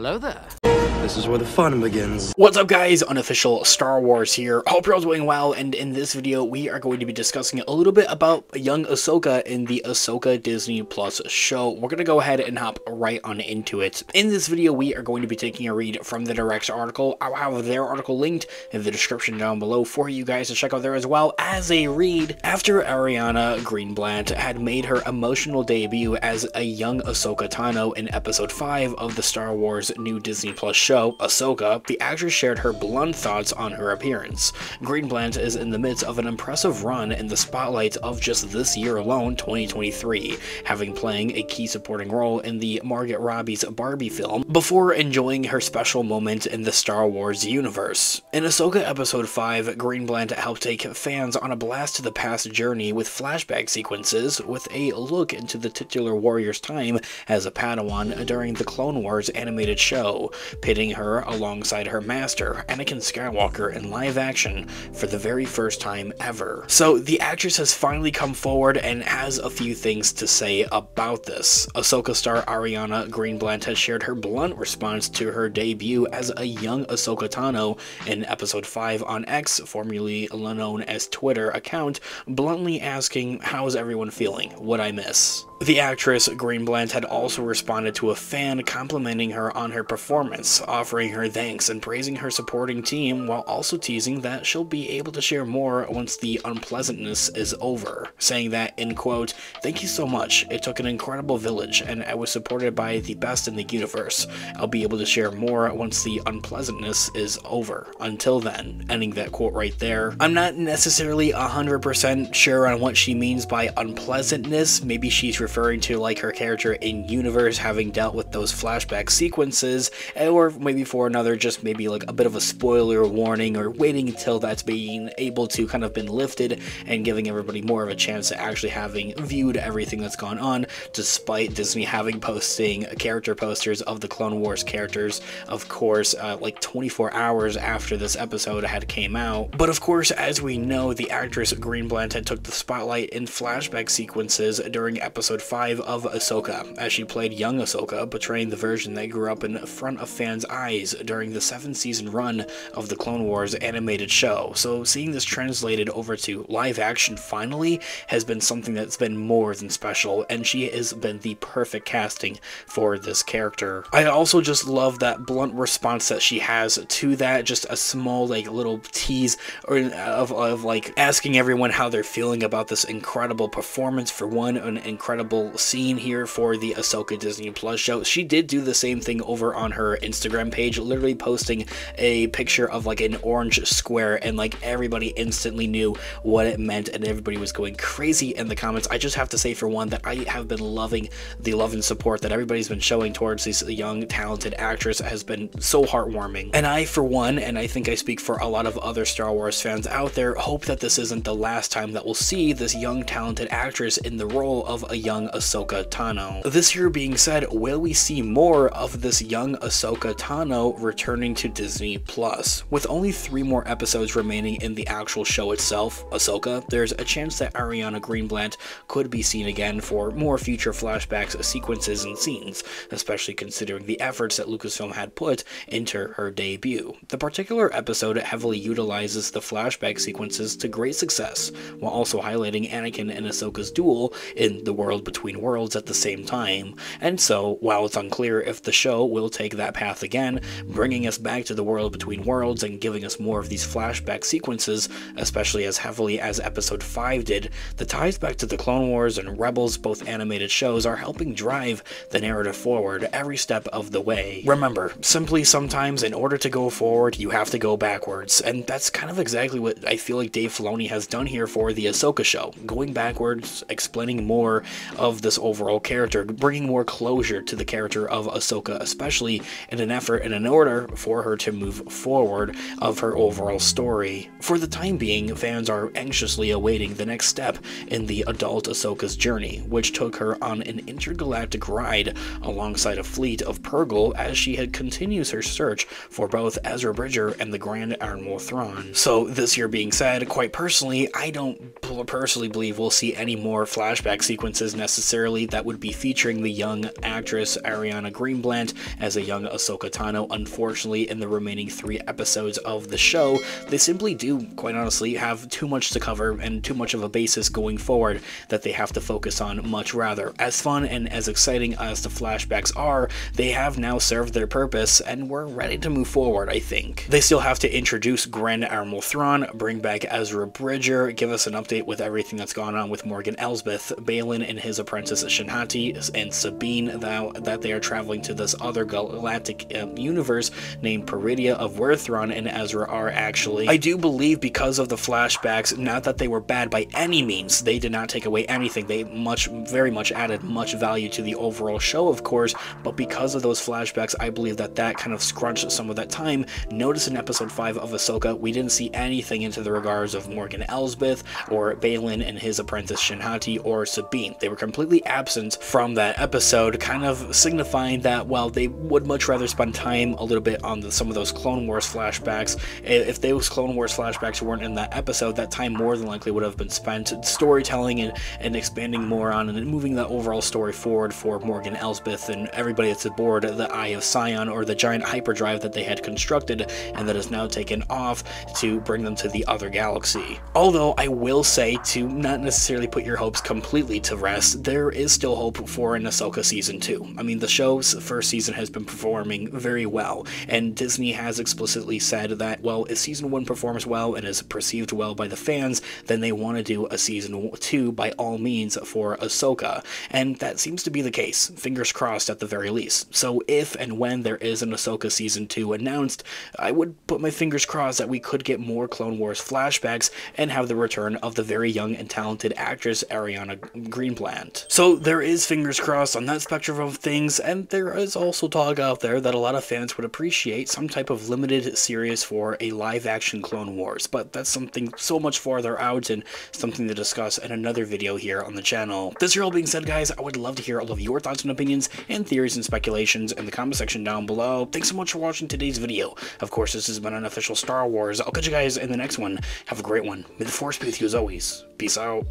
Hello there. This is where the fun begins. What's up, guys? Unofficial Star Wars here. Hope you're all doing well, and in this video we are going to be discussing a little bit about young Ahsoka in the Ahsoka Disney Plus show. We're gonna go ahead and hop right on into it. In this video we are going to be taking a read from the Direct's article. I'll have their article linked in the description down below for you guys to check out there, as well as a read after Ariana Greenblatt had made her emotional debut as a young Ahsoka Tano in episode 5 of the Star Wars new Disney Plus show Ahsoka. The actress shared her blunt thoughts on her appearance. Greenblatt is in the midst of an impressive run in the spotlight of just this year alone, 2023, having playing a key supporting role in the Margot Robbie's Barbie film, before enjoying her special moment in the Star Wars universe. In Ahsoka episode 5, Greenblatt helped take fans on a blast to the past journey with flashback sequences, with a look into the titular warrior's time as a Padawan during the Clone Wars animated show, pitting her alongside her master, Anakin Skywalker, in live action for the very first time ever. So the actress has finally come forward and has a few things to say about this. Ahsoka star Ariana Greenblatt has shared her blunt response to her debut as a young Ahsoka Tano in episode 5 on X, formerly known as Twitter account, bluntly asking, "How's everyone feeling? What'd I miss?" The actress Greenblatt had also responded to a fan complimenting her on her performance, offering her thanks and praising her supporting team, while also teasing that she'll be able to share more once the unpleasantness is over, saying that, in quote, "Thank you so much. It took an incredible village, and I was supported by the best in the universe. I'll be able to share more once the unpleasantness is over. Until then," ending that quote right there. I'm not necessarily 100% sure on what she means by unpleasantness. Maybe she's referring to like her character in universe having dealt with those flashback sequences, or maybe for another, just maybe like a bit of a spoiler warning, or waiting until that's being able to kind of been lifted and giving everybody more of a chance at actually having viewed everything that's gone on, despite Disney having posting character posters of the Clone Wars characters, of course, like 24 hours after this episode had came out. But of course, as we know, the actress Greenblatt had took the spotlight in flashback sequences during episode 5 of Ahsoka, as she played young Ahsoka, portraying the version that grew up in front of fans' eyes during the 7-season run of the Clone Wars animated show. So seeing this translated over to live action finally has been something that's been more than special, and she has been the perfect casting for this character. I also just love that blunt response that she has to that, just a small like little tease of like asking everyone how they're feeling about this incredible performance, for one, an incredible scene here for the Ahsoka Disney Plus show. She did do the same thing over on her Instagram page, literally posting a picture of like an orange square, and like everybody instantly knew what it meant, and everybody was going crazy in the comments. I just have to say, for one, that I have been loving the love and support that everybody's been showing towards this young talented actress. Has been so heartwarming, and I, for one, and I think I speak for a lot of other Star Wars fans out there, hope that this isn't the last time that we'll see this young talented actress in the role of a young Ahsoka Tano. This here being said, will we see more of this young Ahsoka Tano returning to Disney Plus? With only 3 more episodes remaining in the actual show itself, Ahsoka, there's a chance that Ariana Greenblatt could be seen again for more future flashbacks, sequences, and scenes, especially considering the efforts that Lucasfilm had put into her debut. The particular episode heavily utilizes the flashback sequences to great success, while also highlighting Anakin and Ahsoka's duel in the World Between Worlds at the same time. And so, while it's unclear if the show will take that path again, bringing us back to the World Between Worlds and giving us more of these flashback sequences, especially as heavily as episode 5 did, the ties back to the Clone Wars and Rebels, both animated shows, are helping drive the narrative forward every step of the way. Remember, simply sometimes in order to go forward, you have to go backwards, and that's kind of exactly what I feel like Dave Filoni has done here for the Ahsoka show, going backwards, explaining more of this overall character, bringing more closure to the character of Ahsoka, especially in an effort and in order for her to move forward of her overall story. For the time being, fans are anxiously awaiting the next step in the adult Ahsoka's journey, which took her on an intergalactic ride alongside a fleet of Purrgil as she continues her search for both Ezra Bridger and the Grand Admiral Thrawn. So this year being said, quite personally, I don't personally believe we'll see any more flashback sequences necessarily that would be featuring the young actress Ariana Greenblatt as a young Ahsoka Tano. Unfortunately, in the remaining 3 episodes of the show, they simply do, quite honestly, have too much to cover and too much of a basis going forward that they have to focus on much rather. As fun and as exciting as the flashbacks are, they have now served their purpose and we're ready to move forward, I think. They still have to introduce Grand Admiral Thrawn, bring back Ezra Bridger, give us an update with everything that's gone on with Morgan Elsbeth, Baylan and his apprentice Shinhati, and Sabine, that they are traveling to this other galactic universe named Peridia, of where Thrawn and Ezra are actually. I do believe because of the flashbacks, not that they were bad by any means, they did not take away anything, they very much added much value to the overall show, of course, but because of those flashbacks, I believe that kind of scrunched some of that time. Notice in episode 5 of Ahsoka, we didn't see anything into the regards of Morgan Elsbeth, or Baylan and his apprentice Shinhati, or Sabine. They were completely absent from that episode, kind of signifying that, well, they would much rather spend time a little bit on some of those Clone Wars flashbacks. If those Clone Wars flashbacks weren't in that episode, that time more than likely would have been spent storytelling and expanding more on and moving the overall story forward for Morgan Elsbeth and everybody that's aboard the Eye of Sion, or the giant hyperdrive that they had constructed and that is now taken off to bring them to the other galaxy. Although I will say, to not necessarily put your hopes completely to rest, there is still hope for an Ahsoka Season 2. I mean, the show's first season has been performing very well, and Disney has explicitly said that, well, if Season 1 performs well and is perceived well by the fans, then they want to do a Season 2 by all means for Ahsoka, and that seems to be the case, fingers crossed at the very least. So if and when there is an Ahsoka Season 2 announced, I would put my fingers crossed that we could get more Clone Wars flashbacks and have the return of the very young and talented actress Ariana Greenblatt. So there is fingers crossed on that spectrum of things, and there is also talk out there that a lot of fans would appreciate some type of limited series for a live-action Clone Wars, but that's something so much farther out and something to discuss in another video here on the channel. This all being said, guys, I would love to hear all of your thoughts and opinions and theories and speculations in the comment section down below. Thanks so much for watching today's video. Of course, this has been an official Star Wars. I'll catch you guys in the next one. Have a great one. May the Force be with you as always. Peace out.